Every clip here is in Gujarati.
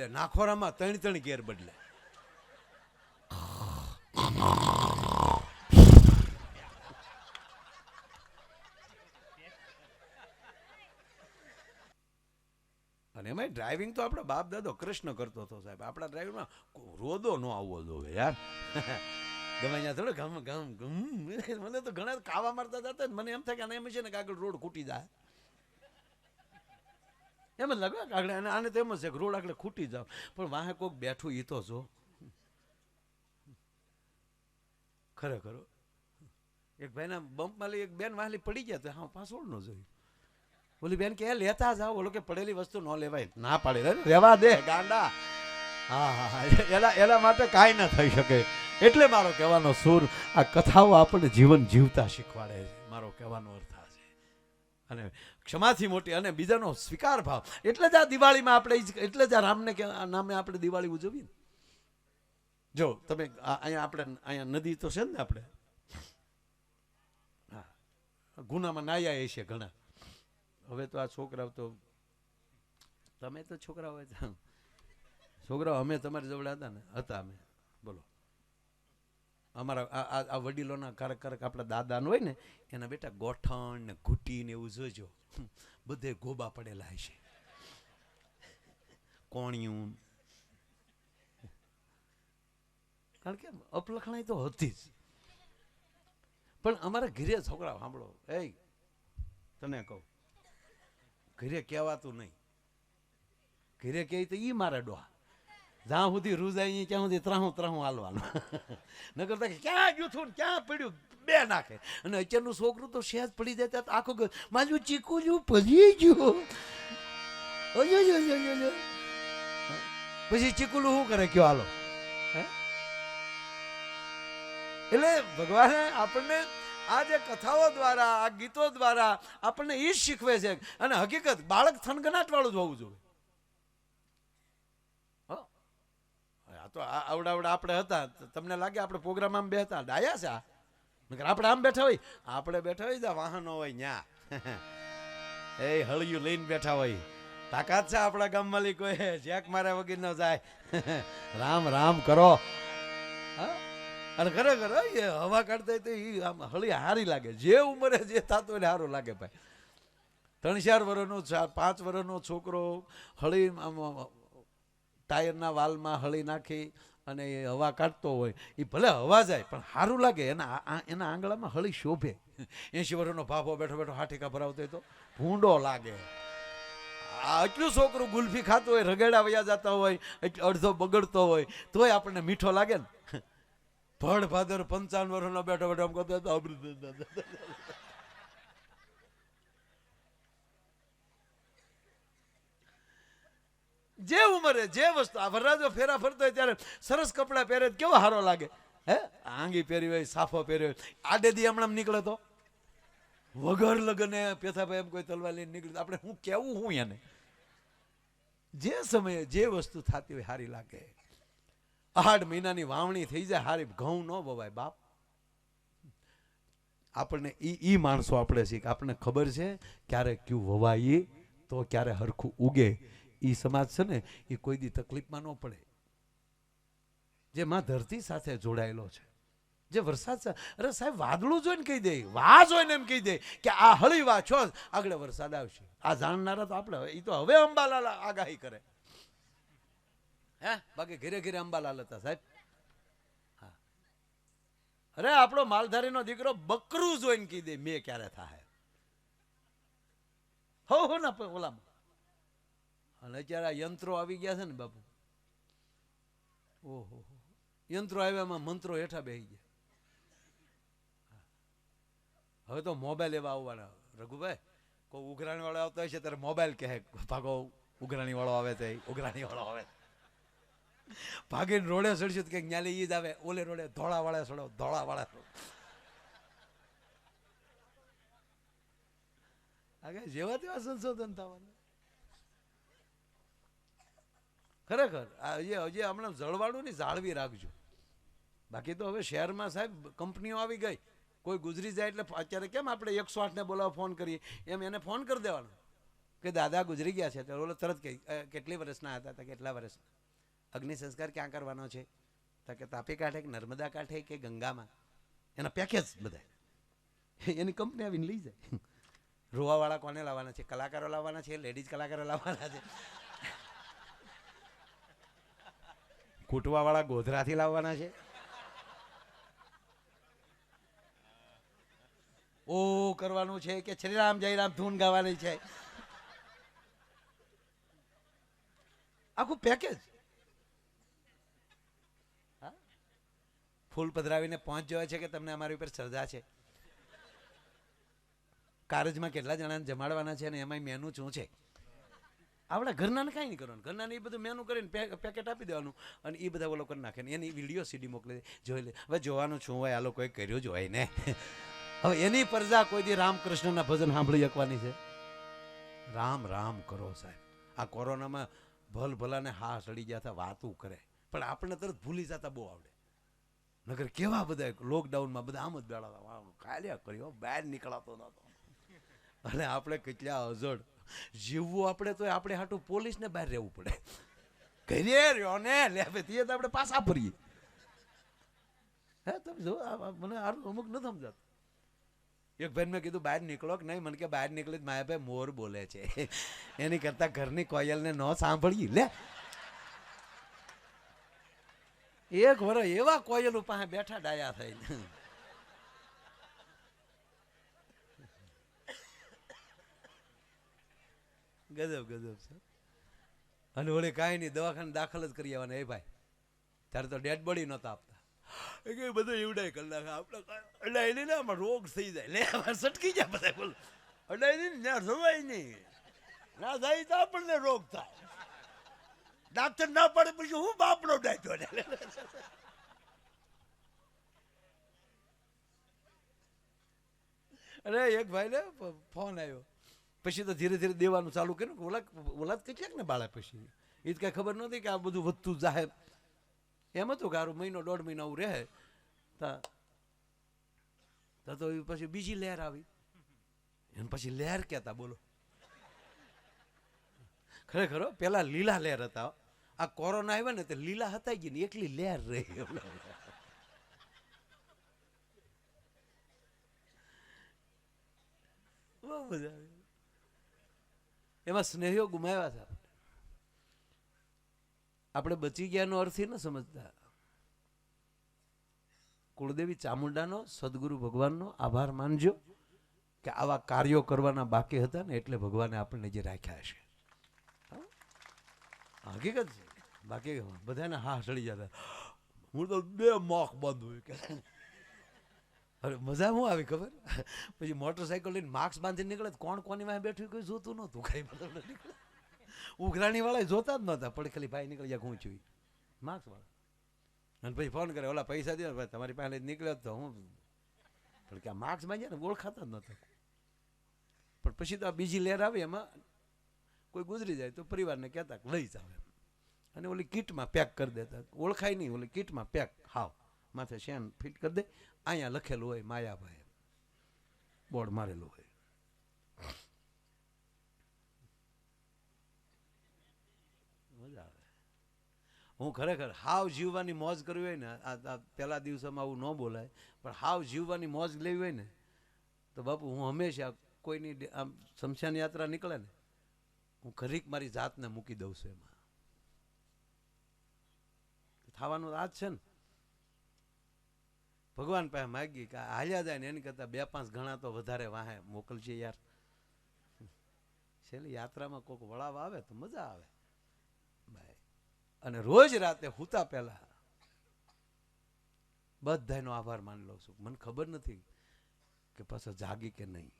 બદલે, નાખોરામાં 3 ગેર બદલે. અને એમાં ડ્રાઇવિંગ તો આપણો બાપ દાદો કૃષ્ણ કરતો હતો સાહેબ. આપણા ડ્રાઇવિંગમાં રોદો ન આવવો જોઈએ યાર. ગમે ત્યાં થોડો ગમ ગમ ગમ. મને તો ઘણા કાવા મારતા જતા મને એમ થાય કે આને એમ છે ને કે આગળ રોડ ખૂટી જાય. એમ જ લાગે આગળ આને તો એમ જ છે કે રોડ આગળ ખૂટી જાવ, પણ વાહે કોઈક બેઠું એ તો જો ખરેખર. એક ભાઈના બમ્પમાં લઈ એક બેન વાહલી પડી ગયા તો હા પાછળ ન જોયું. ઓલી બેન કે લેતા જાઓ, ઓલો કે પડેલી વસ્તુ ન લેવાય. ના પાડે રેવા દે ગાંડા. હા હા હા એના માટે કાંઈ ના થઈ શકે. એટલે મારો કહેવાનો સૂર, આ કથાઓ આપણને જીવન જીવતા શીખવાડે છે. મારો કહેવાનો અર્થ આ છે. અને ક્ષમાથી મોટી અને બીજાનો સ્વીકાર ભાવ. એટલે જ આ દિવાળીમાં આપણે, એટલે જ આ રામને નામે આપણે દિવાળી ઉજવીએ. જો તમે અહીંયા આપણે અહીંયા નદી તો છે ને, આપણે હા ગુનામાં નાયા છે ઘણા. હવે તો આ છોકરાઓ તો, તમે તો છોકરાઓ હતા, છોકરાઓ અમે તમારી જોડે હતા ને, હતા અમે. બોલો અમારા આ વડીલોના કારક આપણા દાદાનું હોય ને, એના બેટા ગોઠણ ને ઘૂંટી ને એવું જોજો, બધે ગોબા પડેલા હશે, કોણિયું. કારણ કે અપલખણાઈ તો હતી જ. પણ અમારા ઘરે છોકરાઓ સાંભળો, એ તને કહું, ઘરે કહેવાતું નહીં. ઘરે કહે તો ઈ મારે ડોહા. જ્યાં સુધી રૂજાઈ ત્યાં સુધી ત્રાહું હાલવાનું. ન કરતા કે ક્યાં ગયું છું ક્યાં પડ્યું બે નાખે. અને અત્યારનું છોકરું તો સહેજ પડી જાય તો આખું મારું ચીકું જેવું પડી ગયું. પછી ચીકુલું શું કરે કયો હાલો. એટલે ભગવાને આપણને આ જે કથાઓ દ્વારા, આ ગીતો દ્વારા આપણને એ જ શીખવે છે. અને હકીકત બાળક થનગનાટ વાળું જ હોવું જોઈએ. તો આવડા આપણે હતા, તમને લાગે આપણે પ્રોગ્રામમાં બેઠા ડાયા છે? આપણે આમ બેઠા હોય, આપણે બેઠા હોય વાહનો હોય ન્યા એ હળિયું લઈને બેઠા હોય. તાકાત છે આપણા ગામમાં લી કોઈ જેક માર્યા વગર ન જાય. રામ રામ કરો. અને ખરેખર હવા કાઢતા તો આમ હળી હારી લાગે. જે ઉંમરે જે થતું હોય સારું લાગે ભાઈ. 3-4 વર્ષનો 5 વર્ષનો છોકરો હળી ટાયરના વાલમાં હળી નાખી અને એ હવા કાઢતો હોય, એ ભલે હવા જાય પણ સારું લાગે. એના આંગળામાં હળી શોભે. 80 વર્ષનો ભાભો બેઠો બેઠો હાઠીકા ભરાવતો હોય તો ભૂંડો લાગે. એટલું છોકરું ગુલ્ફી ખાતું હોય, રગેડા વયા જતા હોય, અડધો બગડતો હોય તોય આપણને મીઠો લાગે ને. ભડ ભાદર 55 વર્ષનો બેઠો બેઠો આમ કરતો જે ઉંમરે જે વસ્તુ. આ વરરાજો ફેરા ફરતો હોય ત્યારે સરસ કપડા પહેરે કેવો સારો લાગે. હે આંગી પહેરી હોય, સાફો પહેર્યો હોય, આડેદી હમણાં નીકળે તો વગર લગને પેથાભાઈ એમ કોઈ તલવાર લઈને નીકળે. આપણે હું કેવું હું એને. જે સમયે જે વસ્તુ થતી હોય સારી લાગે. 8 મહિનાની વાવણી થઈ જાય હારી, ઘઉં ન વવાય બાપ. આપણને ઈ માણસો આપણે શીખ. આપણને ખબર છે ક્યારે ક્યું વવાય તો ક્યારે હરખું ઉગે. એ સમાજ છે ને એ કોઈ દી તકલીફમાં ન પડે. જે માં ધરતી સાથે જોડાયેલો છે, જે વરસાદ. અરે સાહેબ વાદળું જોઈને કહી દે, વાહ જોઈને એમ કહી દે કે આ હળી વાહ છો, આગળ વરસાદ આવશે. આ જાણનારા તો આપણે, એ તો હવે અંબાલાલ આગાહી કરે. હે બાકી ઘરે ઘરે અંબાલાલ હતા સાહેબ. હા અરે આપણો માલધારીનો દીકરો બકરું જોઈને કહી દે મેં ક્યારે થાય. હો ના ઓલામાં. અને અત્યારે આ યંત્રો આવી ગયા છે ને બાપુ. ઓહો યંત્રો આવ્યામાં મંત્રો હેઠા બેસી ગયા. હવે તો મોબાઈલ એવા આવવાના. રઘુભાઈ કોઈ ઉઘરાણી વાળો આવતો હોય છે ત્યારે મોબાઈલ કહે ભાગો ઉઘરાણી વાળો આવે તો ઉઘરાણી વાળો આવે. ભાગીને રોડે ચડશું કે ન્યાલે ઈ જ આવે. ઓલે રોડે ધોળા વાળા છોડો, ધોળા વાળા આગળ જેવા તેવા સંશોધન થવાના. ખરેખર હજી હમણાં જળવાળું ને જાળવી રાખજો. બાકી તો હવે શહેરમાં સાહેબ કંપનીઓ આવી ગઈ. કોઈ ગુજરી જાય એટલે અત્યારે કેમ આપણે 108 ને બોલાવો ફોન કરીએ એમ એને ફોન કરી દેવાનો કે દાદા ગુજરી ગયા છે. તો ઓલો તરત કહી કેટલી વર્ષના હતા? તો કેટલા વર્ષ? અગ્નિ સંસ્કાર ક્યાં કરવાનો છે? તો કે તાપી કાંઠે કે નર્મદા કાંઠે કે ગંગામાં. એના પેકેજ બધા એની કંપની આવીને લઈ જાય. રોવાવાળા કોને લાવવાના છે? કલાકારો લાવવાના છે, લેડીઝ કલાકારો લાવવાના છે, કૂટવાવાળા ગોધરાથી લાવવાના છે, ઓ કરવાનું છે કે શ્રી રામ જય રામ ધૂન ગાવાની છે. આખું પેકેજ. ફૂલ પધરાવીને પહોંચ જવાય છે કે તમને અમારી ઉપર શ્રદ્ધા છે. કારજમાં કેટલા જણાને જમાડવાના છે અને એમાં મેનુ શું છે? આપણા ઘરનાને કાંઈ નહીં કરવાનું. ઘરનાને એ બધું મેનુ કરીને પેકેટ આપી દેવાનું અને એ બધા ઓલો કરી નાખે ને એની વિડીયો સીડી મોકલી જોઈ લે. હવે જોવાનું શું હોય? આ લોકોએ કર્યું જ હોય ને. હવે એની પ્રજા કોઈ દી રામકૃષ્ણના ભજન સાંભળી શકવાની છે? રામ રામ કરો સાહેબ. આ કોરોનામાં ભલ ભલાને હા સડી ગયા હતા, વાતું કરે પણ આપણને તરત ભૂલી જતા બહુ આવડે. નગર કેવા બધા લોકડાઉનમાં બધા આમ જ બેડાતા, કાલ્યા કર્યો, બહાર નીકળાતો નતો. અને આપણે કેટલા અજડ જીવવું આપણે તો આપણે હાટું પોલીસને બહાર રહેવું પડે. ઘરે રહ્યો ને લે તે તો આપણે પાછા ફરીએ. હે તમે જો મને અમુક ન સમજાતું. એક ભાઈ મેં કીધું બહાર નીકળો કે નહીં? મને કે બહાર નીકળી માયા ભાઈ મોર બોલે છે, એની કરતા ઘરની કોયલને ન સાંભળીએ લે. એક વર્ષ એવા કોયલ પાસે બેઠા ડાયા થઈને. ગજબ ગજબ છે. અને ઓલે કાંઈ નહીં, દવાખાને દાખલ જ કરી આવવાના. એ ભાઈ ત્યારે તો ડેડ બોડી નહોતા આપતા. એ બધું એવડાય કરી નાખે. આપણે અડાય નહીં ને આમાં રોગ થઈ જાય. લે આમાં સટકી જાય બધા. બોલ અડાય નહીં ને જવાય નહીં. ના જાય તો આપણને રોગ થાય. ડાક્ટર ના પડે પછી હું બાપડો ડાયતો. અરે એક ભાઈ ને ફોન આવ્યો પછી તો ધીરે ધીરે દેવાનું ચાલુ કર્યું. ઓલા કેટલાક ને બાળા પછી એ જ કઈ ખબર નહોતી કે આ બધું વધતું જાય. એમ હતું કે આરું મહિનો દોઢ મહિના આવું રહે તો પછી બીજી લહેર આવી. એને પછી લહેર કહેતા. બોલો ખરેખર પેલા લીલા લહેર હતા. આ કોરોના આવ્યા ને તો લીલા હતા ગઈ ને એકલી લહેર રહી. બહુ મજા આવી. એમાં સ્નેહીઓ ગુમાવ્યા છે. આપણે બચી ગયાનો અર્થ ન સમજતા. કુળદેવી ચામુંડાનો, સદગુરુ ભગવાનનો આભાર માનજો કે આવા કાર્યો કરવાના બાકી હતા ને એટલે ભગવાને આપણને જે રાખ્યા છે. હકીકત છે. બાકી બધાને હા સડી જતા. હું તો 2 મોખ બંધ હોય કે. અરે મજા શું આવી ખબર? પછી મોટરસાઇકલ લઈને માસ્ક બાંધીને નીકળે. કોણ કોની વાંહે બેઠું કોઈ જોતું નહોતું. કઈ નીકળે ઉઘરાણી વાળા જોતા જ નહોતા. પણ ખાલી ભાઈ નીકળી જાય હું છું માસ્ક વાળા. અને પછી ફોન કરે, ઓલા પૈસા દે ભાઈ તમારી પાસે નીકળ્યો તો હું. પણ કે આ માસ્ક બાંધ્યા ને ઓળખાતા જ નહોતા. પણ પછી તો આ બીજી લહેર આવી એમાં કોઈ ગુજરી જાય તો પરિવારને કહેતા લઈ જાવ એમ. અને ઓલી કીટમાં પેક કરી દેતા. ઓળખાય નહીં, ઓલી કીટમાં પેક હાવ માથે શેન ફિટ કરી દે. અહીંયા લખેલું હોય માયાભાઈ, બોર્ડ મારેલું હોય. મજા આવે. હું ખરેખર હાવ જીવવાની મોજ કરવી હોય ને, આ પહેલા દિવસોમાં આવું ન બોલાય, પણ હાવ જીવવાની મોજ લેવી હોય ને તો બાપુ હું હંમેશા કોઈની આમ શમશાન યાત્રા નીકળે ને હું ઘરીક મારી જાતને મૂકી દઉં છું. એમાં થવાનું આ જ છે ને. ભગવાન પાસે માગી કે હાલ્યા જાય ને એની કરતા 2-5 ગણા તો વધારે વાહે મોકલશે યાર. છેલ્લી યાત્રામાં કોઈક વળાવ આવે તો મજા આવે. અને રોજ રાતે હુતા પહેલા બધાનો આભાર માની લઉં છું. મને ખબર નથી કે પાછો જાગી કે નહીં.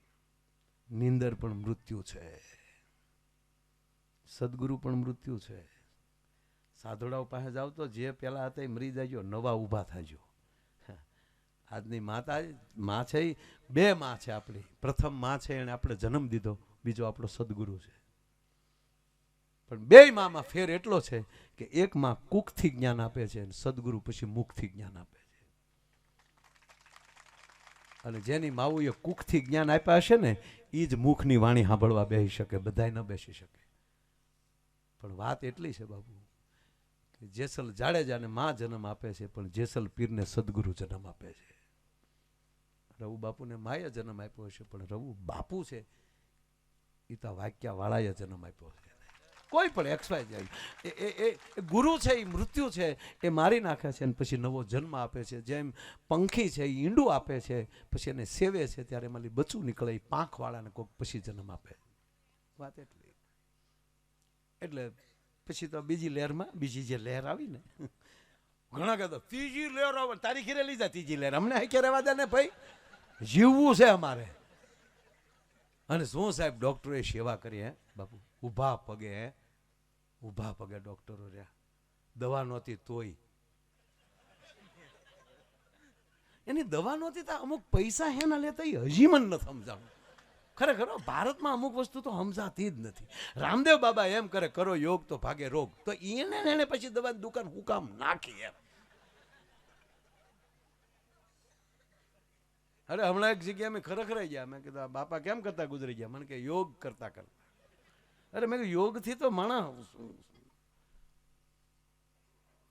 નીંદર પણ મૃત્યુ છે, સદગુરુ પણ મૃત્યુ છે. સાધુડાઓ પાસે જાવ તો જે પેલા હતા એ મરી જાયજો, નવા ઊભા થાજો. આજની માં છે, 2 માં છે આપણી. પ્રથમ માં છે એને આપણે જન્મ દીધો, બીજો આપણો સદગુરુ છે. પણ 2 માં ફેર એટલો છે કે એક માં કુખથી જ્ઞાન આપે છે અને સદગુરુ પછી મુખથી જ્ઞાન આપે છે. અને જેની માવુએ કુખથી જ્ઞાન આપ્યા હશે ને એ જ મુખની વાણી સાંભળવા બેસી શકે, બધાય ન બેસી શકે. પણ વાત એટલી છે બાબુ કે જેસલ જાડેજાને માં જન્મ આપે છે, પણ જેસલ પીરને સદગુરુ જન્મ આપે છે. રઘુ બાપુને માએ જન્મ આપ્યો છે, પણ રઘુ બાપુ છે એ તો વાક્યા વાળાએ જન્મ આપ્યો છે. કોઈ પણ એક્સવાય જાય એ ગુરુ છે, એ મૃત્યુ છે એ મારી નાખે છે અને પછી નવો જન્મ આપે છે. જેમ પંખી છે એ ઈંડું આપે છે, પછી એને સેવે છે ત્યારે એમાંથી બચ્ચું નીકળે, એ પાંખવાળાને કોઈક પછી જન્મ આપે. વાત એટલી. એટલે પછી તો બીજી લહેરમાં બીજી જે લહેર આવી ને, ઘણા કહેતો ત્રીજી લહેર આવે, તારી ઘેરે લઈ જા ત્રીજી લહેર, અમને હાઈ રહેવા દે ને ભાઈ, જીવવું છે અમારે. અને શું સાહેબ ડોક્ટરોએ સેવા કરી હે બાપુ, ઊભા પગે હે, ઊભા પગે ડોક્ટરો રહ્યા, દવા નહોતી તોય. એની દવા નહોતી તો અમુક પૈસા હેના લેતા હજી મને નથી સમજાણું. ખરેખર ભારતમાં અમુક વસ્તુ તો સમજાતી જ નથી. રામદેવ બાબા એમ કરે, કરો યોગ તો ભાગે રોગ, તો એને પછી દવાની દુકાન હું કામ નાખી એમ. અરે હમણાં એક જગ્યાએ મેં ખરેખર ગયા, મેં કીધું બાપા કેમ કરતા ગુજરી ગયા? મને કે યોગ કરતા કરતા. અરે મેં યોગથી તો માણસ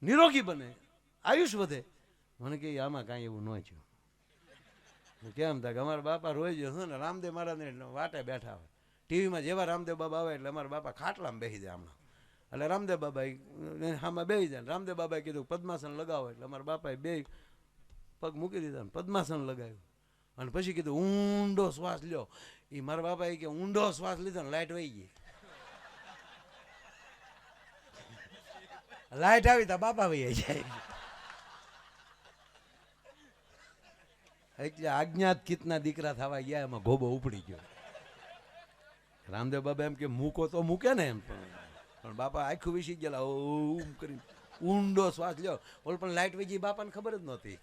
નિરોગી બને, આયુષ વધે. મને કે આમાં કાંઈ એવું ન થયું. કેમ થાય કે અમારા બાપા રોજ ને રામદેવ મહારાજને વાટે બેઠા હોય, ટીવીમાં જેવા રામદેવ બાબા આવે એટલે અમારા બાપા ખાટલામાં બેસી જાય હમણાં. એટલે રામદેવ બાબા આમાં બેસી જાય. રામદેવ બાબાએ કીધું પદ્માસન લગાવો, એટલે અમારા બાપાએ બે પગ મૂકી દીધા, પદ્માસન લગાવ્યું. અને પછી કીધું ઊંડો શ્વાસ લ્યો. એ મારા બાપાએ કે ઊંડો શ્વાસ લીધો ને લાઈટ વહી ગઈ. લાઈટ આવી તો બાપા વહી જાય. એટલે આજ્ઞાત કિતના દીકરા થવા ગયા, એમાં ગોબો ઉપડી ગયો. રામદેવ બાબા એમ કે મૂકો તો મૂકે ને એમ, પણ બાપા આખું વિસી ગયેલા. ઓમ કરી ઊંડો શ્વાસ લ્યો. ઓલ પણ લાઈટ વહી ગઈ, બાપાને ખબર જ નહોતી.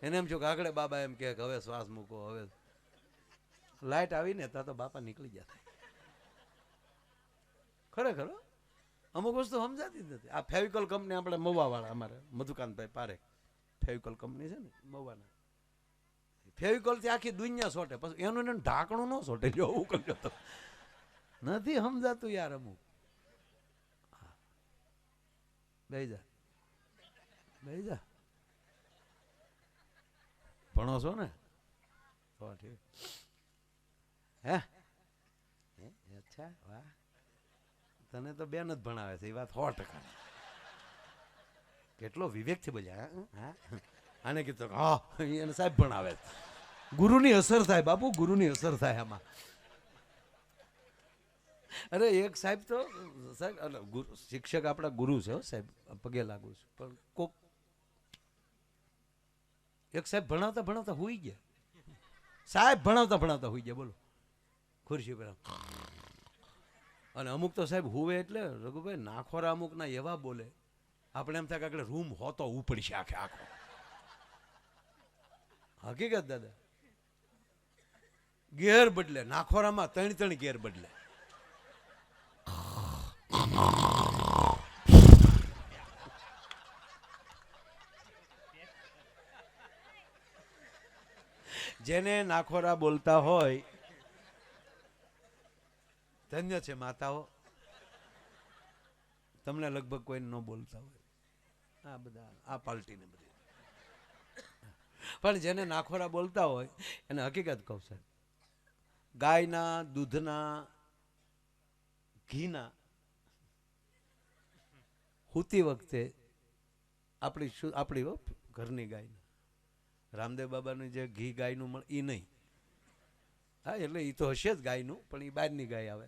એને એમ છો કે આગળ બાબા એમ કે હવે શ્વાસ મૂકો. હવે લાઈટ આવીને ત્યાં તો બાપા નીકળી ગયા. ખરેખર અમુક વસ્તુ સમજાતી જ નથી. આ ફેવિકોલ કંપની આપણે મવાવાળા, અમારે મધુકાંતભાઈ પારેખ ફેવિકોલ કંપની છે ને મવાના, ફેવિકોલ થી આખી દુનિયા સોટે, પછી એનું એને ઢાંકણું ન સોટે. એવું કરજો તો નથી સમજાતું યાર. અમુક બેહી જા, બેહી જા, ભણો છો ને તો ઠીક હે? અચ્છા વાહ, તને તો બેન જ ભણાવે છે, એ વાત 100%. કેટલો વિવેકથી બોલ્યા. હા આને કીધું હા એને સાહેબ ભણાવે. ગુરુની અસર થાય બાપુ, ગુરુની અસર થાય આમાં. અરે એક સાહેબ તો સાહેબ શિક્ષક આપણા ગુરુ છે સાહેબ, પગે લાગુ છું, પણ કોક એક સાહેબ ભણાવતા ભણાવતા હુઈ ગયા. સાહેબ ભણાવતા ભણાવતા હુઈ ગયા, બોલો, ખુરશી પર. અને અમુક તો સાહેબ હુવે એટલે રઘુભાઈ નાખોરા અમુક ના એવા બોલે, આપણે એમ થાય કે રૂમ હોતો ઉપડી છે આખે આખો. હકીકત દાદા, ગેર બદલે નાખોરામાં 3 ગેર બદલે. જેને નાખોરા બોલતા હોય ધન્ય છે માતાઓ, તમને લગભગ કોઈ ન બોલતા હોય આ બધા આ પાર્ટીને બધી. પણ જેને નાખોરા બોલતા હોય એને હકીકત કહું સાહેબ, ગાયના દૂધના ઘીના હુતી વખતે આપણી ઘરની ગાયના, રામદેવ બાબાનું જે ઘી ગાયનું મળે એ નહીં. હા એટલે એ તો હશે જ ગાયનું, પણ એ બહારની ગાય આવે,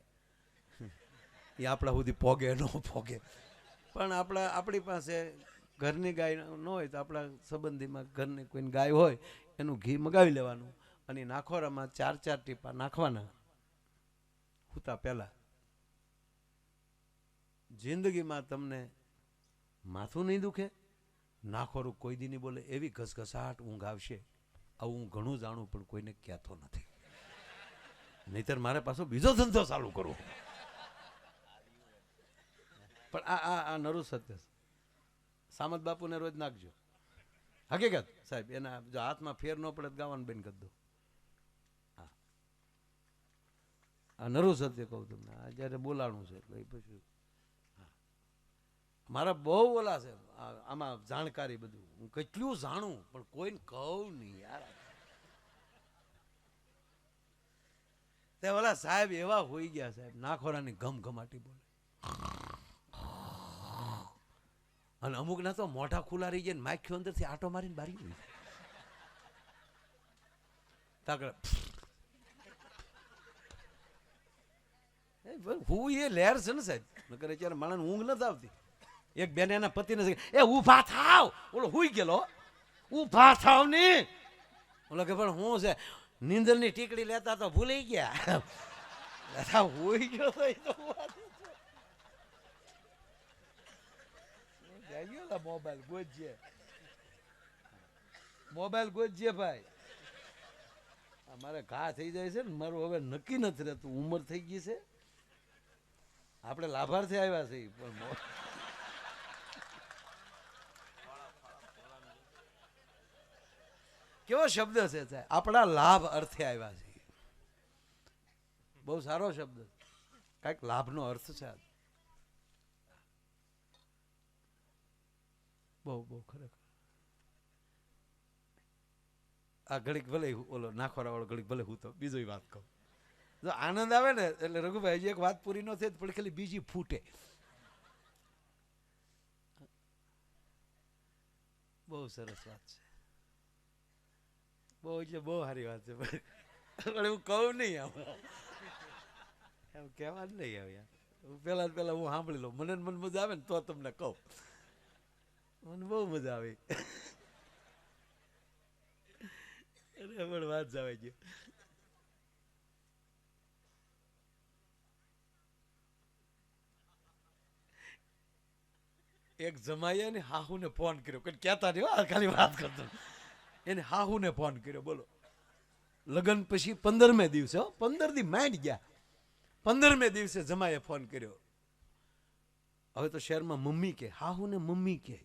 એ આપણા સુધી પોગે ન પોગે. પણ આપણી પાસે ઘરની ગાય ન હોય તો આપણા સંબંધીમાં ઘરની કોઈની ગાય હોય એનું ઘી મગાવી લેવાનું, અને નાખોરામાં 4 ટીપા નાખવાના હુતા પહેલા. જિંદગીમાં તમને માથું નહીં દુખે, નાખોરું કોઈ દી નહીં બોલે, એવી ઘસઘસાટ ઊંઘ આવશે. આવું હું ઘણું જાણું પણ કોઈને કહેતો નથી, નહીતર મારે પાછો બીજો ધંધો ચાલુ કરવો. પણ આ નરું સત્ય. સામત બાપુને રોજ નાખજો, હકીકત સાહેબ, એના જો હાથમાં ફેર ન પડે ગાવાનું બેન કરી દો. હા, નરું સત્ય કહું તમને, આ જ્યારે બોલાણું છે એટલે પછી મારા બહુ ઓલા છે આમાં જાણકારી, બધું હું કેટલું જાણું પણ કોઈને કહું નહીં યાર. તે ઓલા સાહેબ એવા હોઈ ગયા સાહેબ, નાખોરાની ઘમઘમાટી બોલે, અને અમુક ના તો મોઢા ખુલ્લા રહી જાય, માખ્યો અંદરથી આટો મારીને બારી હોય તાકડે. હું એ લહેર છે ને સાહેબ, નકર અત્યારે માણસ ઊંઘ નથી આવતી. એક બેન એના પતિને એ ઊભા થાવ, ઓલો હુઈ ગયેલો, ઊભા થાવ ને. ઓલો કે પણ હું છે, નીંદરની ટીકડી લેતા તો ભૂલી ગયા, હુઈ ગયો તો મોબાઈલ ગોજે, મોબાઈલ ગોજે ભાઈ. મારે ઘા થઈ જાય છે ને, મારું હવે નક્કી નથી રહેતું, ઉંમર થઈ ગઈ છે. આપણે લાભાર્થી આવ્યા છીએ પણ કેવો શબ્દ છે સાહેબ, આપણા લાભ અર્થે આવ્યા છીએ. બહુ સારો શબ્દ, કઈક લાભનો અર્થ છે. બહુ બહુ ખરેખર આ ઘડીક ભલે ઓલો નાખોરા વાળો ઘડીક ભલે હું તો બીજો વાત કહું. જો આનંદ આવે ને એટલે રઘુભાઈ હજી એક વાત પૂરી ન થઈ પણ ખાલી બીજી ફૂટે. બહુ સરસ વાત છે, બહુ એટલે બહુ સારી વાત છે, પણ હું કહું નહીં એમ કહેવા જ નહીં આવે યાર. પેલા હું સાંભળી લઉં, મને મજા આવે ને તો તમને કહું, મને બહુ મજા આવી. પણ વાત જવાય ગયો. એક જમાઈએ ને હાહુને ફોન કર્યો, કઈ કહેતા નહીં, ખાલી વાત કરતો. એને હાહુને ફોન કર્યો, બોલો લગ્ન પછી 15મે દિવસે, 15 દી માંડ ગયા, 15મે દિવસે જમાઈએ ફોન કર્યો. હવે તો શહેરમાં મમ્મી કે, હાહુને મમ્મી કે,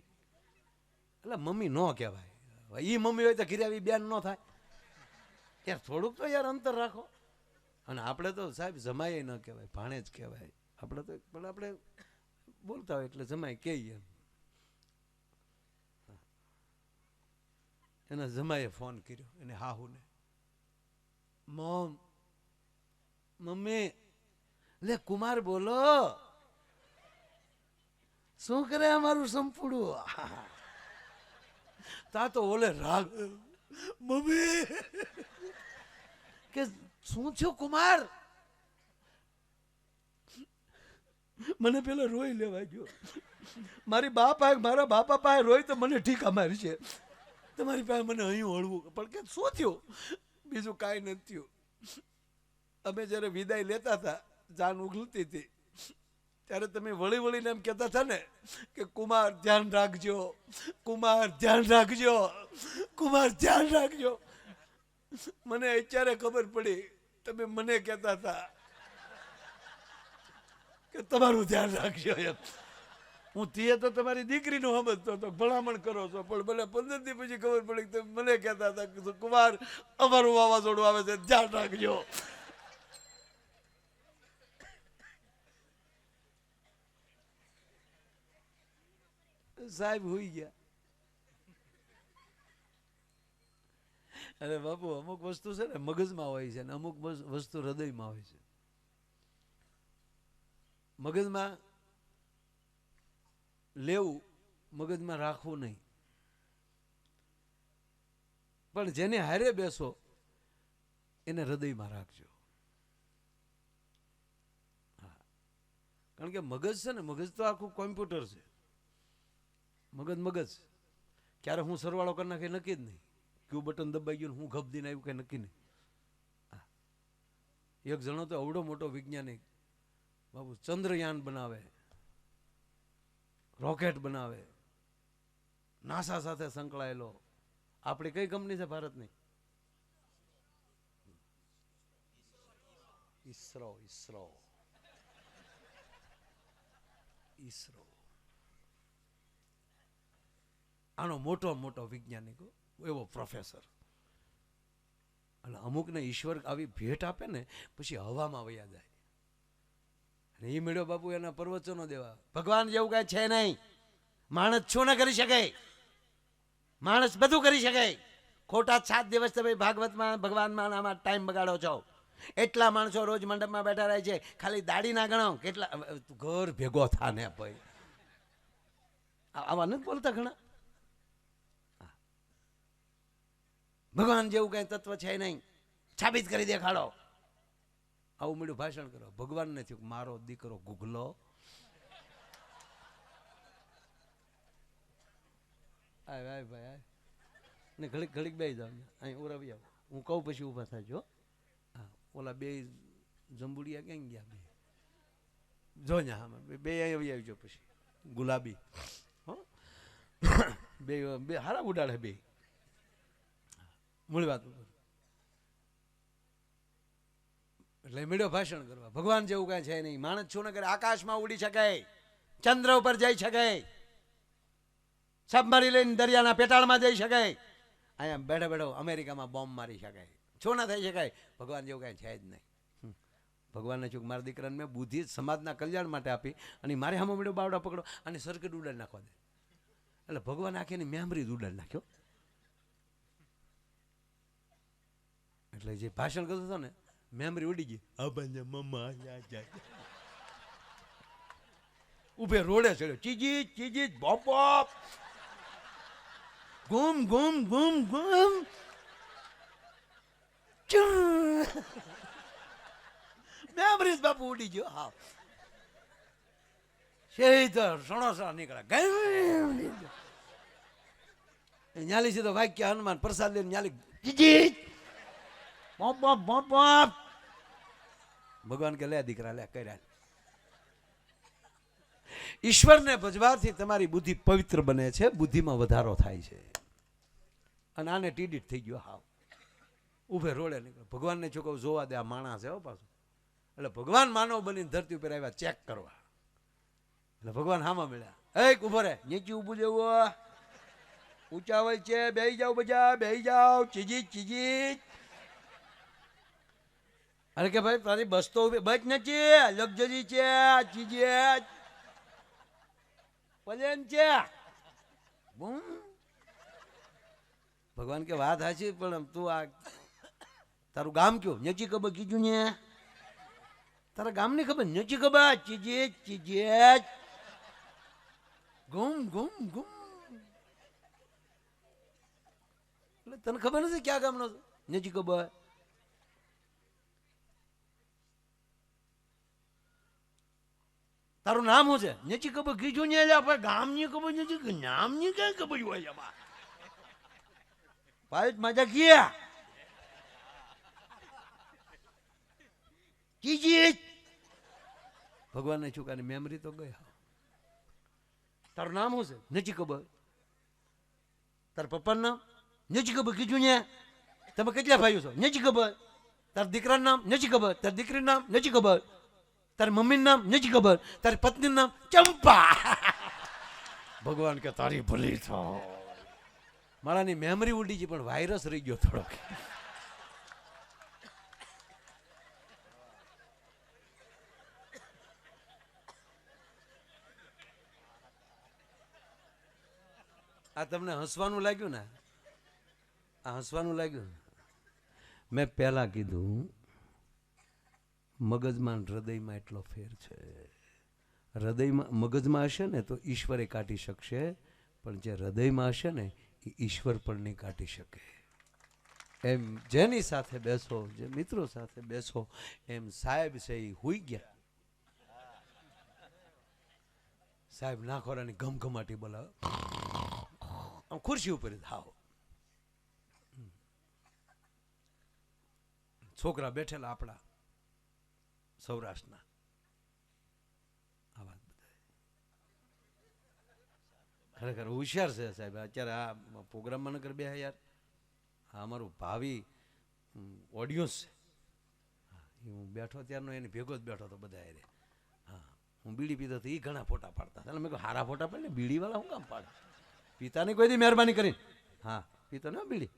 એટલે મમ્મી ન કહેવાય. એ મમ્મી હોય તો ઘીરાવી બેન ન થાય યાર, થોડુંક તો યાર અંતર રાખો. અને આપણે તો સાહેબ જમાઈ ન કહેવાય, ભાણે જ કહેવાય. આપણે તો પણ આપણે બોલતા હોય એટલે જમાઈ કહીએ. એના જમાઈએ ફોન કર્યો એને હાહુને, મમ્મી લે કુમાર બોલો, શું કરે અમારું સંપૂડું? તા તો ઓલે રાગ, મમ્મી કે શું થયું કુમાર? મને પેલો રોઈ લેવા ગયો, મારા બાપા પાસે રોય તો મને ઠીકા મારી છે, તમારી પાસે મને અહીં હળવું. પણ કે શું થયું? બીજું કાંઈ નથી થયું. અમે જ્યારે વિદાય લેતા હતા, જાન ઉગલતી હતી, ત્યારે તમે વળી વળીને એમ કહેતા હતા ને કે કુમાર ધ્યાન રાખજો, કુમાર ધ્યાન રાખજો, કુમાર ધ્યાન રાખજો. મને અત્યારે ખબર પડી તમે મને કહેતા હતા કે તમારું ધ્યાન રાખજો એમ. હું તે તો તમારી દીકરીનું સમજતો હતો, ભલામણ કરો છો, પણ મને 15 દી પછી ખબર પડી કે તમે મને કહેતા હતા કે કુમાર અમારું વાવાઝોડું આવે છે, ધ્યાન રાખજો. સાહેબ હોઈ ગયા. અરે બાપુ, અમુક વસ્તુ છે ને મગજમાં હોય છે, ને અમુક વસ્તુ હૃદયમાં હોય છે. મગજમાં લેવું, મગજમાં રાખવું નહીં. પણ જેને હારે બેસો એને હૃદયમાં રાખજો. હા, કારણ કે મગજ છે ને, મગજ તો આખું કોમ્પ્યુટર છે. મગજ ક્યારે હું સરવાળો કરી નાખે નક્કી જ નહીં, ક્યુ બટન દબાઈ ગયું હું ગપ દઈને આવ્યું કઈ નક્કી નહીં. એક જણો તો અવડો મોટો વૈજ્ઞાનિક બાબુ, ચંદ્રયાન બનાવે, રોકેટ બનાવે, નાસા સાથે સંકળાયેલો. આપણી કઈ કંપની છે ભારતની? ઈસરો. આનો મોટો મોટો વૈજ્ઞાનિક, એવો પ્રોફેસર. એટલે અમુકને ઈશ્વર આવી ભેટ આપે ને પછી હવામાં વયા જાય. અને એ મેળો બાપુ એના પ્રવચનો દેવા, ભગવાન જેવું કાંઈ છે નહીં, માણસ શું ન કરી શકે, માણસ બધું કરી શકે. ખોટા 7 દિવસ તમે ભાગવતમાં ભગવાનમાં આમાં ટાઈમ બગાડો છો. એટલા માણસો રોજ મંડપમાં બેઠા રહે છે, ખાલી દાડી ના ગણો કેટલા. ઘર ભેગો થાને ભાઈ, આવા નથી બોલતા ઘણા. ભગવાન જેવું કઈ તત્વ છે નહીં, સાબિત કરી દેખાડો. આવું મળ્યું ભાષણ કરો. ભગવાનને થયું મારો દીકરો ગુગલો આય ભાઈ ને ઘડીક ઘડીક બે જાવ અહીં ઉરાવી આવો, હું કહું પછી ઊભા થાય. હા, ઓલા બે જંબુડિયા ક્યાં ગયા? બે જો ને હા, બે અહીં આવી આવજો. પછી ગુલાબી બે બે હારા ઉડાડે બે. મૂળ વાત એટલે મેળ્યો ભાષણ કરવા. ભગવાન જેવું કાંઈ છે નહીં, માણસ શું ન કરે, આકાશમાં ઉડી શકે, ચંદ્ર ઉપર જઈ શકે, સબમરી લઈને દરિયાના પેટાળમાં જઈ શકે, અહીંયા બેઠો બેઠો અમેરિકામાં બોમ્બ મારી શકાય. શું ના થઈ શકાય? ભગવાન જેવું કાંઈ છે જ નહીં. ભગવાનને ચૂક મારા દીકરાને મેં બુદ્ધિ સમાજના કલ્યાણ માટે આપી અને મારે સામે મળ્યો બાવડા પકડો અને સર્કિટ ઉડાડી નાખવા દે. એટલે ભગવાન આખીની મેમરી જ ઉડાડી નાખ્યો. એટલે જે ભાષણ કરતો હતો ને, મેમરી ઉડી ગઈ. ઉભે રોડે ચડ્યો, ચીજી ચીજી બોપ બોપ, ગુમ ગુમ ગુમ ગુમ, મેમરી બાપુ ઉડી ગયો. હા, સણોસરા નીકળ્યા. ન્યાલી સીધો વાક્ય હનુમાન પ્રસાદ લઈને ન્યાલી જીજી બોપ બોપ બોપ બોપ. ભગવાન કે લે દીકરા લે કર્યા. ઈશ્વરને ભજવાથી તમારી બુદ્ધિ પવિત્ર બને છે, બુદ્ધિમાં વધારો થાય છે. અને આને ટીડીટ થઈ ગયો. હાવ ઉભે રોડે નીકળ્યો. ભગવાનને છોકરો જોવા દે, આ માણસ છે હો પાછું. એટલે ભગવાન માનવ બનીને ધરતી ઉપર આવ્યા ચેક કરવા. એટલે ભગવાન હામાં મળ્યા. એક ઉભો રે, નીચે ઉભું જવું, ઉચાવળ છે, બેહી જાઓ બધા, બેહી જાઓ, ચીજી ચીજી. અરે કે ભાઈ તારી બસ તો બસ નથી, લક્ઝરી છે, ચીજી પ્લેન છે. ભગવાન કે વાત હાચી, પણ તું આ તારું ગામ કયો? નજી ખબર કીધું ને, તારા ગામ ની ખબર નજી ખબર, ચીજી ચીજી ગુમ ગુમ ગુમ. એટલે તને ખબર નથી ક્યાં ગામનો નજી ખબર? તારું નામ શું છે? નજી ખબર કીધું ને, આપણે ગામ ની ખબર નથી, નામ ની કઈ ખબર હોય એમાં? પાયત મજા ગયા કીજી. ભગવાનને છુકાની મેમરી તો ગયા. તારું નામ શું છે? નથી ખબર. તાર પપ્પાનું નામ નથી ખબર કીધું ને. તમે કેટલા ભાઈઓ છો? નથી ખબર. તાર દીકરાનું નામ નથી ખબર. તાર દીકરીનું નામ નથી ખબર. તારી મમ્મીનું નામ નથી ખબર. તારી પત્નીનું નામ ચંપા. ભગવાન કે તારી ભલી થાઓ. મારાની મેમરી ઉડી છે પણ વાયરસ રહી ગયો થોડોક. આ તમને હસવાનું લાગ્યું ને? આ હસવાનું લાગ્યું? મેં પહેલા કીધું મગજમાં હૃદયમાં એટલો ફેર છે. હૃદયમાં મગજમાં હશે ને તો ઈશ્વરે કાઢી શકશે, પણ જે હૃદયમાં હશે ને એ ઈશ્વર પણ નહીં કાઢી શકે. એમ જેની સાથે બેસો, જે મિત્રો સાથે બેસો, એમ સાહેબ છે એ હુઈ ગયા. સાહેબ નાખોરાની ઘમઘમાટી બોલાવે, ખુરશી ઉપર થાવ. છોકરા બેઠેલા આપણા સૌરાષ્ટ્રના. આ વાત બધા ખરેખર હોશિયાર છે સાહેબ. અત્યારે આ પ્રોગ્રામમાં નકર બે યાર, આ અમારું ભાવિ ઓડિયન્સ છે. હું બેઠો ત્યારનો એની ભેગો જ બેઠો હતો બધા યારે. હા, હું બીડી પીતો તો એ ઘણા ફોટા પાડતા. એટલે મેં કહ્યું હારા ફોટા પાડે ને, બીડીવાળા હું કામ પાડે? પિતાની કોઈ દી મહેરબાની કરી. હા પીતો ને બીડી.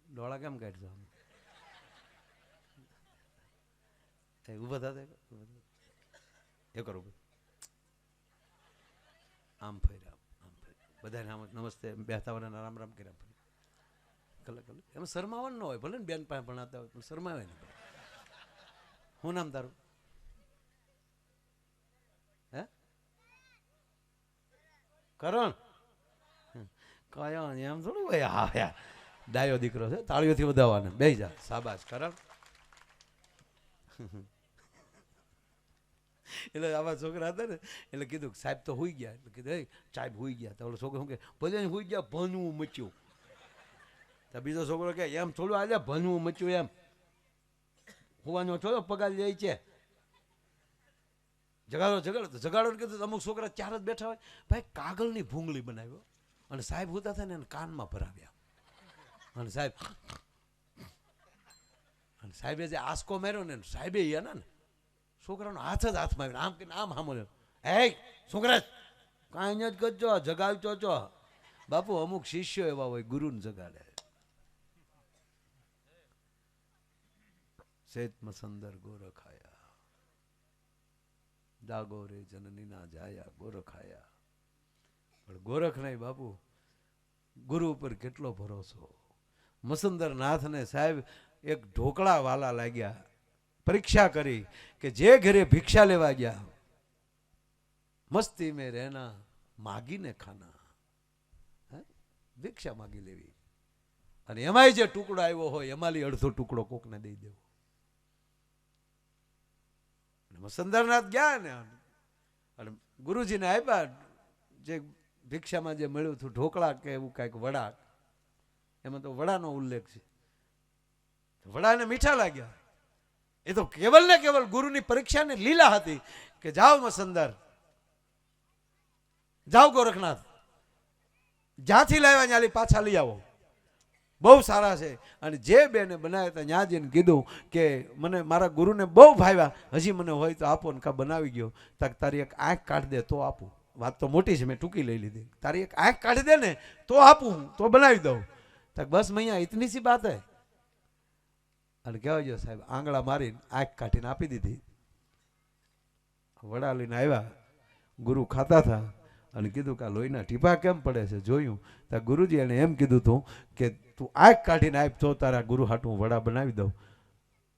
ડોળા કેમ કાઢજો? ઉભા થતા એ કરો આમ ફર્યા આમ બધા નમસ્તે બેહતા વાળાને રામ રામ કર્યા ફરી કલાક એમાં શરમાવાનું ન હોય. ભલે ને બેન પાસે ભણાતા હોય પણ શરમાવે ને. શું નામ તારું? હે કરણ? કયો એમ થોડું ભાઈ. હા યાર ડાયો દીકરો છે, તાળીઓથી વધાવવાને. બેહી જા. શાબાશ કરણ. એટલે આવા છોકરા હતા ને એટલે કીધું સાહેબ તો હુઈ ગયા. એટલે કીધું સાહેબ હુઈ ગયા. તો ઓલો છોકરો શું કે ભલે હુઈ ગયા ભનવું મચ્યું. તો બીજો છોકરો કે એમ થોડું આજે ભનવું મચ્યું એમ હોવાનો થોડો પગાર લે છે. જગાડો કીધું. અમુક છોકરા ચાર જ બેઠા હોય. ભાઈ કાગળની ભૂંગળી બનાવ્યો અને સાહેબ હોતા થાય ને એને કાનમાં ભરાવ્યા. અને સાહેબે જે આસકો માર્યો ને સાહેબે એના ને છોકરાનો હાથ જ હાથમાં આવ્યો. આમ કે આમ સાંભળ્યો. હે છોકરા કાંઈ જ કરજો જગાડતો છો. બાપુ અમુક શિષ્યો એવા હોય ગુરુને જગાડે. શેત મસંદર ગોરખાયા જાગો રે જનનીના જાયા ગોરખાયા. પણ ગોરખ નહીં બાપુ, ગુરુ ઉપર કેટલો ભરોસો. મસંદર નાથને સાહેબ એક ઢોકળા વાલા લાગ્યા. પરીક્ષા કરી કે જે ઘરે ભિક્ષા લેવા ગયા મસ્તી મેં રહેના માગીને ખાના. ભિક્ષા માગી લેવી અને એમાંય જે ટુકડો આવ્યો હોય એમાંથી અડધો ટુકડો કોકને દઈ દેવો. મસંદરનાથ ગયા ને અને ગુરુજીને આપ્યા જે ભિક્ષામાં જે મળ્યું હતું ઢોકળા કે એવું કાંઈક વડા. એમાં તો વડાનો ઉલ્લેખ છે. વડાને મીઠા લાગ્યા. એ તો કેવલ ને કેવલ ગુરુની પરીક્ષાની લીલા હતી કે જાઓ મસંદર, જાઓ ગોરખનાથ, જ્યાંથી લાવ્યા ત્યાંથી પાછા લઈ આવો. બહુ સારા છે. અને જે બેને બનાવ્યા હતા ત્યાં જઈને કીધું કે મને મારા ગુરુને બહુ ભાવ્યા, હજી મને હોય તો આપો ને કા બનાવી ગયો. તાક તારી એક આંખ કાઢી દે તો આપું. વાત તો મોટી છે, મેં ટૂંકી લઈ લીધી. તારી એક આંખ કાઢી દે ને તો આપું, તો બનાવી દઉં. તક બસ મૈયા ઇતની સી બાત હે. અને કહેવાય જો સાહેબ આંગળા મારીને આંખ કાઢીને આપી દીધી. વડા લઈને આવ્યા. ગુરુ ખાતા હતા અને કીધું કે આ લોહીના ટીપા કેમ પડે છે જોયું. તો ગુરુજી એને એમ કીધું હતું કે તું આંખ કાઢીને આપ તો તારા ગુરુ હાટું વડા બનાવી દઉં.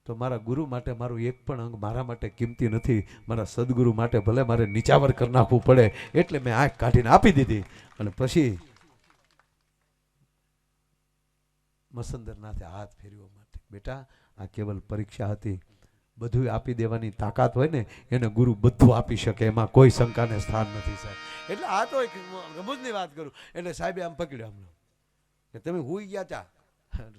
તો મારા ગુરુ માટે મારું એક પણ અંગ મારા માટે કિંમતી નથી. મારા સદગુરુ માટે ભલે મારે નીચાવર કરી નાખવું પડે એટલે મેં આંખ કાઢીને આપી દીધી. અને પછી મસંદરનાથે હાથ ફેરવ્યો માટે બેટા આ કેવલ પરીક્ષા હતી. બધું આપી દેવાની તાકાત હોય ને એને ગુરુ બધું આપી શકે, એમાં કોઈ શંકાને સ્થાન નથી સાહેબ. એટલે આ તો એક રમૂજની વાત કરું. એટલે સાહેબે આમ પકડ્યો હમણાં કે તમે હુઈ ગયા તા.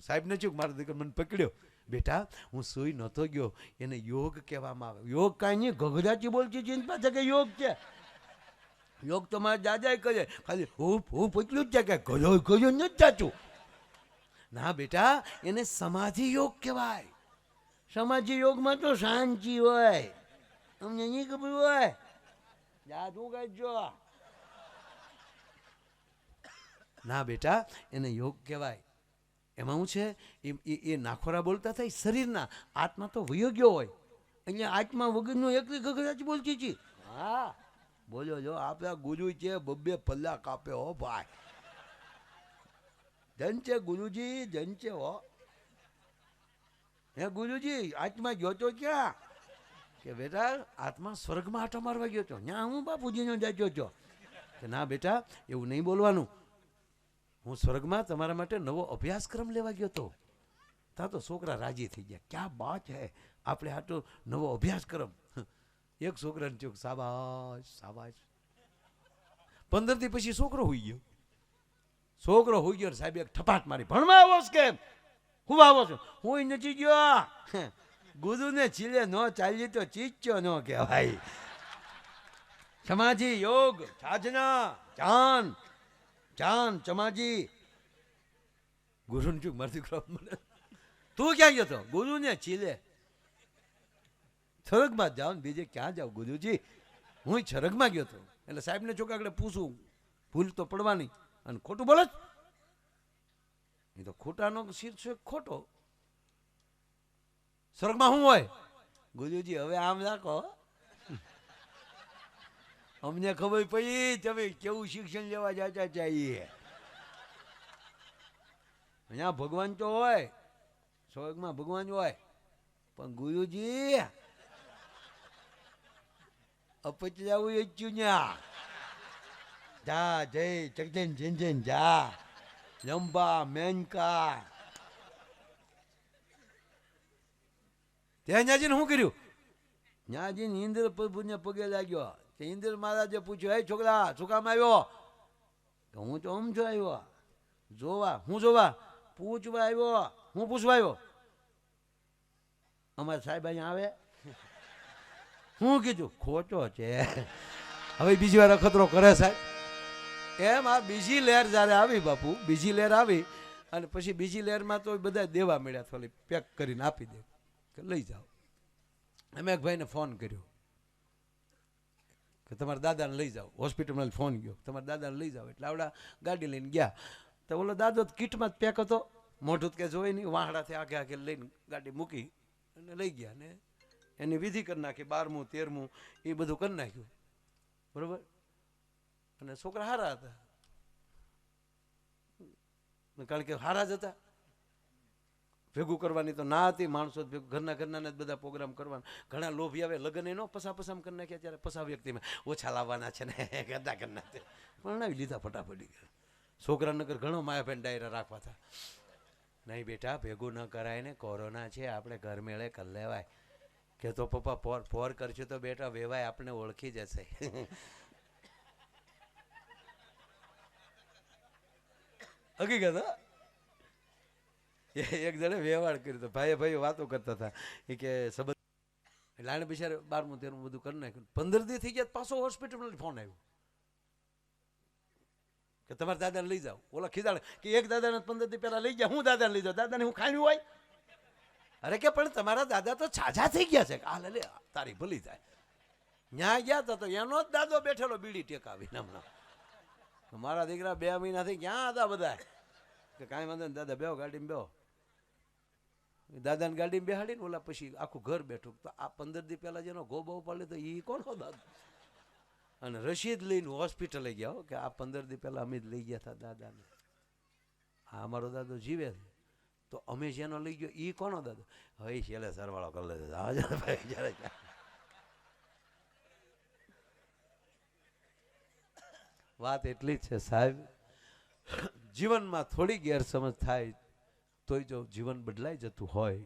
સાહેબને ચૂક મારો દીકરો મને પકડ્યો. બેટા હું સુઈ નહોતો ગયો, એને યોગ કહેવામાં આવે. યોગ કાંઈ નહીં ગગડાચી બોલતી ચિંતા છે કે યોગ છે. યોગ તો મારા દાદાએ કહે ખાલી હું પકડ્યું જ છે કે ગયો ગયો નથી ચાચું. ના બેટા એને સમાધિ યોગ કહેવાય. સમાધિ યોગમાં તો શાંતિ હોય. તમને નહીં ખબર હોય જાદુ કરજો. ના બેટા એને યોગ કહેવાય. એમાં શું છે એ નાખોરા બોલતા થાય શરીરના, આત્મા તો વયો ગયો હોય. અહીંયા આત્મા વગરનો એકલી ગગડાચ બોલતી હતી. હા બોલ્યો જો આપણા ગુરુ છે બબ્બે પલ્લા કાપે હો ભાઈ. ધન છે ગુરુજી, ધન છે હો. હે ગુરુજી આત્મા ગયો તો ક્યાં? કે બેટા આત્મા સ્વર્ગમાં આટો મારવા ગયો તો. ત્યાં હું બાપુજીનો જાગ્યો છો. કે ના બેટા એવું નહીં બોલવાનું. હું સ્વર્ગમાં તમારા માટે નવો અભ્યાસક્રમ લેવા ગયો તો. ત્યાં તો છોકરા રાજી થઈ ગયા. ક્યાં બાત હે, આપણે આટલો નવો અભ્યાસક્રમ. એક છોકરાને ચોક શાબાશ શાબાશ. 15 દી પછી છોકરો હોઈ ગયો. છોકરો હોઈ ગયો. સાહેબ એક ઠપાટ મારી ભણવા આવો છો કેમ? હું આવો છો? હું નથી ગયો. ગુરુને ચીલે ન ચાલી તો ચીચ્યો ન કહેવાય. સમાધિ યોગ સાધના જાન જાન ચમાજી. ગુરુને ચૂક મારતી તું ક્યાં ગયો તો? ગુરુને ચીલે. સ્વર્ગમાં જાઓ ને બીજે ક્યાં જાઓ ગુરુજી? હું સ્વર્ગમાં ગયો હતો. એટલે સાહેબને ચોક આગળ પૂછું, ભૂલ તો પડવાની, અને ખોટું બોલે એ તો ખોટાનો શીર્ષક ખોટો. સ્વર્ગમાં શું હોય? ગુરુજી હવે આમ રાખો, અમને ખબર પડી તમે કેવું શિક્ષણ લેવા જતા ચાહીએ. અહીંયા ભગવાન તો હોય, સ્વર્ગમાં ભગવાન હોય, પણ ગુરુજી અપચ જવું ઈચ્છ્યું ન્યા. જા જય ચકજન જન જા લંબા મેનકા. ત્યાં ન્યાજીને શું કર્યું? ન્યાજીને ઇન્દ્ર પ્રભુને પગે લાગ્યો. ઇન્દ્ર મહારાજે પૂછ્યું, હે છોકરા શું કામ આવ્યો? હું તો આમ જો આવ્યો જોવા. હું જોવા? પૂછવા આવ્યો. હું પૂછવા આવ્યો? અમારા સાહેબ અહીંયા આવે. હું કીધું ખોટો છે. હવે બીજી વાર અખતરો કરે સાહેબ. એમ આ બીજી લહેર જ્યારે આવી બાપુ, બીજી લહેર આવી અને પછી બીજી લહેરમાં તો બધા દેવા મળ્યા, થોડી પેક કરીને આપી દે કે લઈ જાઓ. અમે એક ભાઈને ફોન કર્યો કે તમારા દાદાને લઈ જાઓ. હોસ્પિટલમાં ફોન ગયો, તમારા દાદાને લઈ જાઓ. એટલે આવડા ગાડી લઈને ગયા. તો ઓલો દાદો કીટમાં જ પેક હતો, મોઢું કે જોઈ નહીં, વાહડાથી આગે આગે લઈને ગાડી મૂકી અને લઈ ગયા. ને એની વિધિ કરી નાખી, 12મું 13મું એ બધું કરી નાખ્યું. બરોબર. અને છોકરા હારા હતા, કારણ કે હારા જ હતા. ભેગું કરવાની તો ના હતી, માણસો ભેગું ઘરના જ બધા પ્રોગ્રામ કરવાના. ઘણા લોભી આવે, લગ્ન એનો પસામ કરી નાખ્યા, ત્યારે પસા વ્યક્તિમાં ઓછા લાવવાના છે ને ગદા કરી નાખે, પરણાવી લીધા ફટાફટી. છોકરા નગર ઘણો માયાભાઈ ડાયરા રાખવા હતા. નહીં બેટા ભેગું ન કરાય ને, કોરોના છે, આપણે ઘર મેળે કરી લેવાય. કે તો પપ્પા પોર કરશું તો બેટા વેવાય આપણે ઓળખી જશે. હકીકત. એક જણે વ્યવહાર કર્યો હતો, ભાઈ વાતો કરતા હતા એ કે સંબંધ. એટલે આને બિચારે 12મું 13મું બધું કરી નાખ્યું. 15 દી થઈ ગયા, પાછો હોસ્પિટલમાં ફોન આવ્યો કે તમારા દાદાને લઈ જાઓ. ઓલા ખીજાડે કે એક દાદાને 15 દી પહેલા લઈ ગયા, હું દાદાને લઈ જાઉં? દાદાને હું ખાયું હોય? અરે કે પણ તમારા દાદા તો છાછા થઈ ગયા છે. આ લે તારી ભલી થાય. ન્યા ગયા હતા તો એનો જ દાદો બેઠેલો બીડી ટેકાવીને. હમણાં મારા દીકરા 2 મહિનાથી ક્યાં હતા બધા કે કાંઈ વાંધો ને દાદા બેહો ગાડીમાં બેહો. દાદાને ગાડીમાં બેહાડીને ઓલા પછી આખું ઘર બેઠું. તો આ 15 દી પહેલા જેનો ગોબો ઉપાડ્યો તો એ કોણ દાદા? અને રસીદ લઈને હોસ્પિટલે ગયા કે આ 15 દી પહેલા અમે જ લઈ ગયા હતા દાદાને. હા અમારો દાદો જીવે છે. તો અમે જેનો લઈ ગયો એ કોનો દાદો? હવે છેલ્લે સરવાળો કરી લે. વાત એટલી જ છે સાહેબ, જીવનમાં થોડી ગેરસમજ થાય તોય જો જીવન બદલાઈ જતું હોય